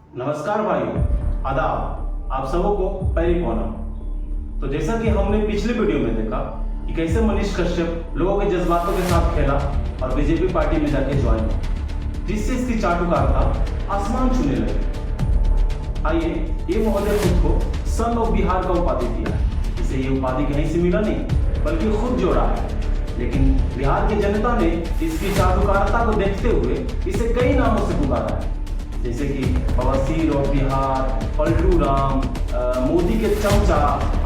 नमस्कार भाइयों, आदाब। आप सबों को पैरी प्रणाम। तो जैसा कि हमने पिछले वीडियो में देखा कि कैसे मनीष कश्यप लोगों के जज्बातों के साथ खेला और बीजेपी पार्टी में जाके ज्वाइन हुआ, जिससे इसकी चाटुकारिता आसमान छूने लगी। आइए, ये महोदय खुद को सन ऑफ बिहार का उपाधि दिया है। इसे ये उपाधि कहीं से मिला नहीं, बल्कि खुद जोड़ा है। लेकिन बिहार की जनता ने इसकी चाटुकारिता को देखते हुए इसे कई नामों से पुकारा है, जैसे कि बवासीर ऑफ बिहार, पलटू राम, मोदी के चमचा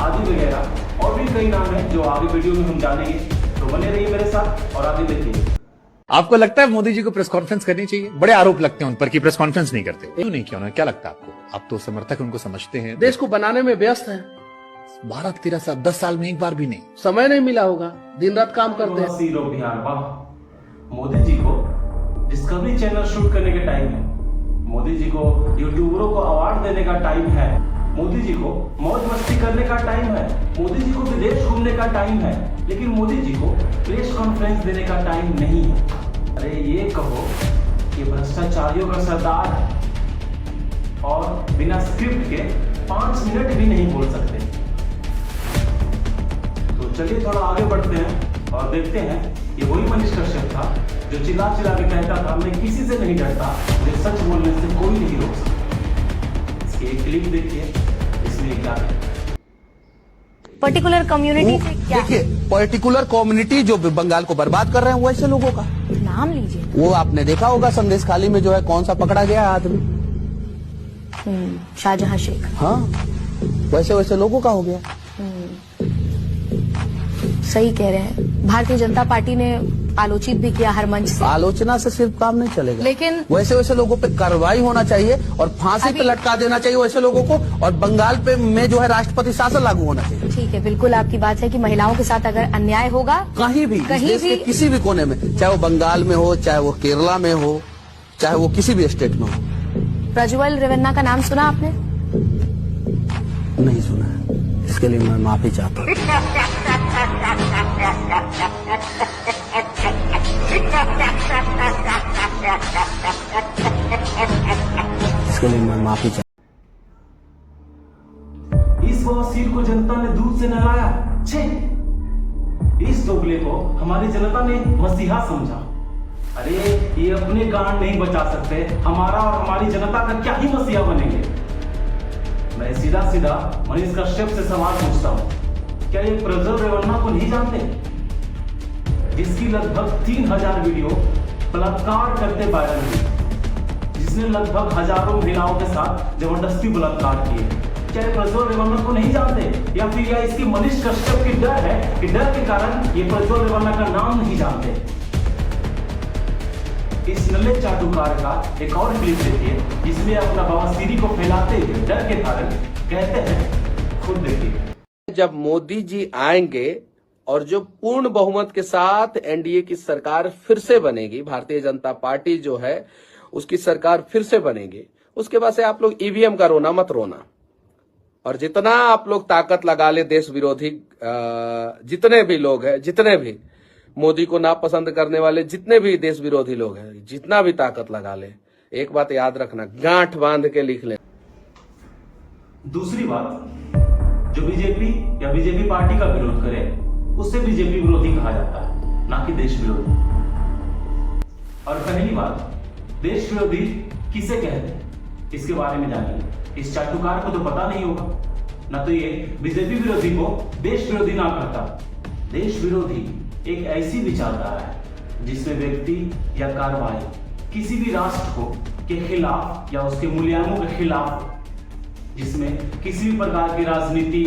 आदि वगैरह। और भी कई नाम हैं जो आगे वीडियो में हम जानेंगे। तो बने रहिए मेरे साथ और आगे देखिए। आपको लगता है मोदी जी को प्रेस कॉन्फ्रेंस करनी चाहिए? बड़े आरोप लगते हैं उन पर कि प्रेस कॉन्फ्रेंस नहीं करते। क्यों नहीं किया? क्या लगता है आपको? आप तो समर्थक उनको समझते हैं। देश को बनाने में व्यस्त है। 12-13 साल, 10 साल में एक बार भी नहीं समय नहीं मिला होगा, दिन रात काम करते हैं। बवासीर ऑफ बिहार, वाह। मोदी जी को डिस्कवरी चैनल शूट करने के टाइम है। मोदी जी को यूट्यूबरों को अवार्ड देने का टाइम है। मोदी जी को मौज मस्ती करने का टाइम है। मोदी जी को विदेश घूमने का टाइम है। लेकिन मोदी जी को प्रेस कॉन्फ्रेंस देने का टाइम नहीं है। अरे ये कहो कि भ्रष्टाचारियों का सरदार है और बिना स्क्रिप्ट के 5 मिनट भी नहीं बोल सकते। तो चलिए थोड़ा आगे बढ़ते हैं और देखते हैं कि वही मनीष कश्यप था जो चिल्ला चिल्ला के कहता था मैं किसी से नहीं डरता, मुझे सच बोलने से कोई नहीं रोक सकता। इसकी एक क्लिप देखिए, इसमें क्या है। पर्टिकुलर कम्युनिटी से क्या? देखिए, पर्टिकुलर कम्युनिटी जो बंगाल को बर्बाद कर रहे हैं वो ऐसे लोगों का नाम लीजिए। वो आपने देखा होगा संदेश खाली में जो है कौन सा पकड़ा गया है आदमी। शाहजहां शेख। हाँ, वैसे वैसे लोगों का हो गया। सही कह रहे हैं। भारतीय जनता पार्टी ने आलोचित भी किया हर मंच से। आलोचना से सिर्फ काम नहीं चलेगा, लेकिन वैसे वैसे लोगों पे कार्रवाई होना चाहिए और फांसी पे लटका देना चाहिए वैसे लोगों को। और बंगाल पे में जो है राष्ट्रपति शासन लागू होना चाहिए। ठीक है, बिल्कुल आपकी बात है कि महिलाओं के साथ अगर अन्याय होगा कहीं भी, कहीं देश के भी, किसी भी कोने में, चाहे वो बंगाल में हो, चाहे वो केरला में हो, चाहे वो किसी भी स्टेट में हो। प्रज्वल रेवन्ना का नाम सुना आपने? नहीं सुना है, इसके लिए मैं माफी चाहता हूँ। इसके लिए मैं माफी चाहता हूँ। इस बवासीर को जनता ने दूध से नहलाया। छे, इस दोगले को हमारी जनता ने मसीहा समझा। अरे ये अपने गांड नहीं बचा सकते, हमारा और हमारी जनता का क्या ही मसीहा बनेंगे। मैं सीधा सीधा मनीष कश्यप से सवाल पूछता हूँ, क्या ये प्रज्वल रेवन्ना को नहीं जानते, जिसकी लगभग 3000 वीडियो बलात्कार करते वायरल हुई, जिसने लगभग हजारों महिलाओं के साथ जबरदस्ती बलात्कार किए? क्या ये प्रज्वल रेवन्ना को नहीं जानते, या फिर या इसकी मनीष कश्यप की डर है कि डर के कारण ये प्रज्वल रेवन्ना का नाम नहीं जानते? इस नल्ले चाटुकार का एक और क्लिप देखिए, जिसमें अपना बवासीरी को फैलाते हुए डर के कारण कहते हैं, खुद देखिए। जब मोदी जी आएंगे और जो पूर्ण बहुमत के साथ एनडीए की सरकार फिर से बनेगी, भारतीय जनता पार्टी जो है उसकी सरकार फिर से बनेगी, उसके बाद से आप लोग ईवीएम का रोना मत रोना। और जितना आप लोग ताकत लगा ले, देश विरोधी जितने भी लोग हैं, जितने भी मोदी को नापसंद करने वाले जितने भी देश विरोधी लोग हैं, जितना भी ताकत लगा ले, एक बात याद रखना, गांठ बांध के लिख ले। दूसरी बात, जो बीजेपी या बीजेपी पार्टी का विरोध करे उससे बीजेपी विरोधी कहा जाता है, ना कि देश विरोधी। और पहली बात, देश विरोधी किसे कहते हैं इसके बारे में जानिए। इस चाटुकार को तो पता नहीं होगा, ना तो ये बीजेपी विरोधी को देश विरोधी ना कहता। देश विरोधी एक ऐसी विचारधारा है जिसमें व्यक्ति या कार्रवाई किसी भी राष्ट्र को के खिलाफ या उसके मूल्यों के खिलाफ, जिसमें किसी भी प्रकार की राजनीति,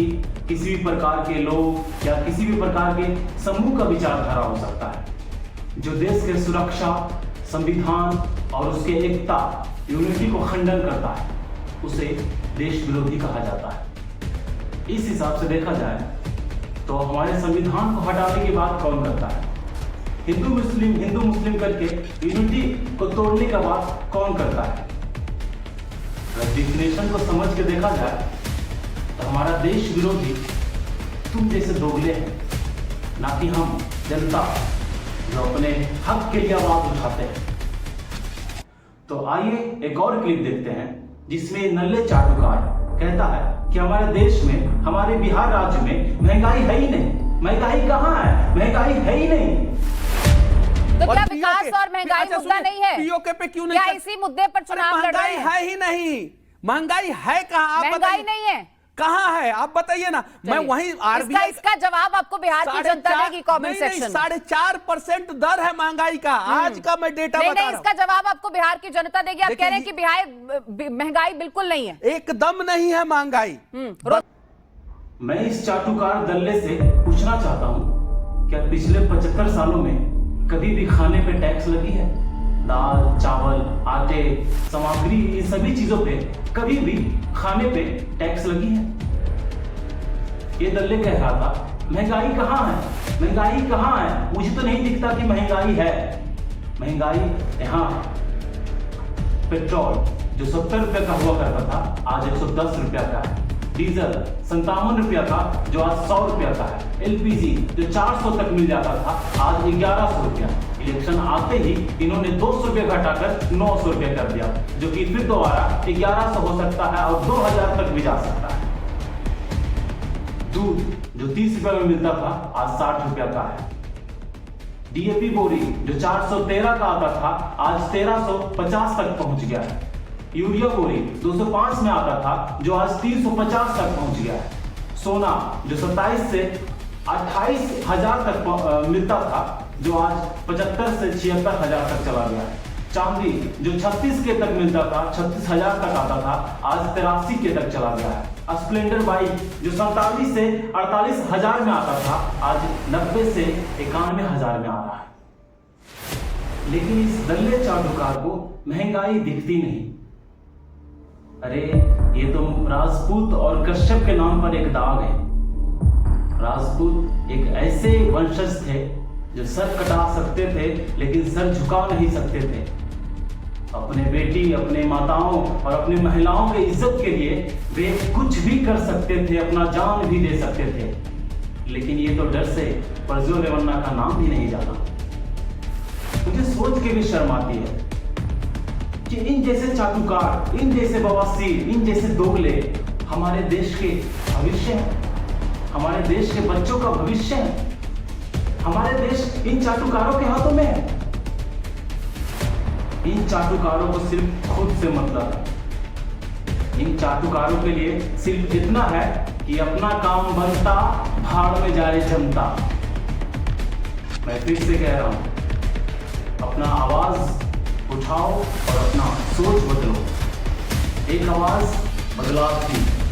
किसी भी प्रकार के लोग या किसी भी प्रकार के समूह का विचारधारा हो सकता है, जो देश के सुरक्षा, संविधान और उसके एकता, यूनिटी को खंडन करता है, उसे देश विरोधी कहा जाता है। इस हिसाब से देखा जाए तो हमारे संविधान को हटाने की बात कौन करता है? हिंदू मुस्लिम करके यूनिटी को तोड़ने का बात कौन करता है? अगर डिफिनेशन को समझ के देखा जाए तो हमारा देश विरोधी तुम जैसे दोगले हैं, ना कि हम जनता जो अपने हक के लिए आवाज उठाते हैं। तो आइए एक और क्लिप देखते हैं जिसमें नल्ले चाटुकार कहता है कि हमारे देश में, हमारे बिहार राज्य में महंगाई है ही नहीं। महंगाई कहाँ है? महंगाई है ही नहीं। तो और क्या POK विकास और महंगाई अच्छा मुद्दा सुनिए, नहीं है? POK पे क्यों नहीं क्या कर- इसी मुद्दे पर अरे चुनाव लड़ रहे महंगाई हैं? है ही नहीं, महंगाई है कहाँ? आप महंगाई बताइए। नहीं है, कहाँ है आप बताइए ना। मैं चलिए। वहीं आरबीआई इसका जवाब आपको बिहार की जनता देगी कमेंट सेक्शन में। 4.5% दर है महंगाई का, आज का मैं डेटा नहीं बता नहीं, रहा इसका जवाब आपको बिहार की जनता देगी। आप देखिए कह रहे हैं कि बिहार महंगाई बिल्कुल नहीं है। हूं। एकदम नहीं है महंगाई। मैं इस चाटुकार दल्ले से पूछना चाहता हूं, क्या पिछले 75 सालों में कभी भी खाने पे टैक्स लगी है? दाल, चावल, आटे, सामग्री, इन सभी चीजों पे कभी भी खाने पे टैक्स लगी है? ये दल्ले कह रहा था महंगाई कहाँ है? महंगाई कहाँ है? मुझे तो नहीं दिखता कि महंगाई है। महंगाई यहाँ पेट्रोल जो 70 रुपए का हुआ करता था आज 110 रुपया का है। डीजल 57 रुपया का जो आज 100 रुपया का है। एलपीजी जो 400 तक मिल जाता था आज 1100 रुपया। इलेक्शन आते ही इन्होंने 200 रुपये घटाकर 900 रुपये कर दिया, जो कि फिर दोबारा 1100 हो सकता है और 2000 तक भी जा सकता है। दूध जो 30 रुपये में मिलता था आज 60 रुपया का है। डीएपी बोरी जो 413 का आता था आज 1350 तक पहुंच गया है। यूरिया बोरी 205 में आता था जो आज 350 तक पहुंच गया है। सोना जो 27 से 28 हजार तक मिलता था जो आज 75 से 76 हजार तक चला गया है। चांदी जो 36 के तक मिलता था 36 हजार तक आता था आज 83 के तक चला गया है। स्प्लेंडर बाइक जो 47 से 48 हजार में आता था आज 90 से 91 हजार में आ रहा है। लेकिन इस दल्ले चाटुकार को महंगाई दिखती नहीं। अरे ये तो राजपूत और कश्यप के नाम पर एक दाग है। राजपूत एक ऐसे वंशज थे जो सर कटा सकते थे लेकिन सर झुका नहीं सकते थे। अपने बेटी, अपने माताओं और अपनी महिलाओं की इज्जत के लिए वे कुछ भी कर सकते थे, अपना जान भी दे सकते थे। लेकिन ये तो डर से परजो रेवन्ना का नाम भी नहीं जाना। मुझे सोच के भी शर्म आती है कि इन जैसे चाटुकार, इन जैसे बवासीर, इन जैसे दोगले हमारे देश के भविष्य हैं, हमारे देश के बच्चों का भविष्य है। हमारे देश इन चाटुकारों के हाथों में है। इन चाटुकारों को सिर्फ खुद से मतलब है। इन चाटुकारों के लिए सिर्फ इतना है कि अपना काम बनता, भाड़ में जाए जनता। मैं फिर से कह रहा हूं, अपना आवाज उठाओ और अपना सोच बदलो। एक आवाज बदलाव की।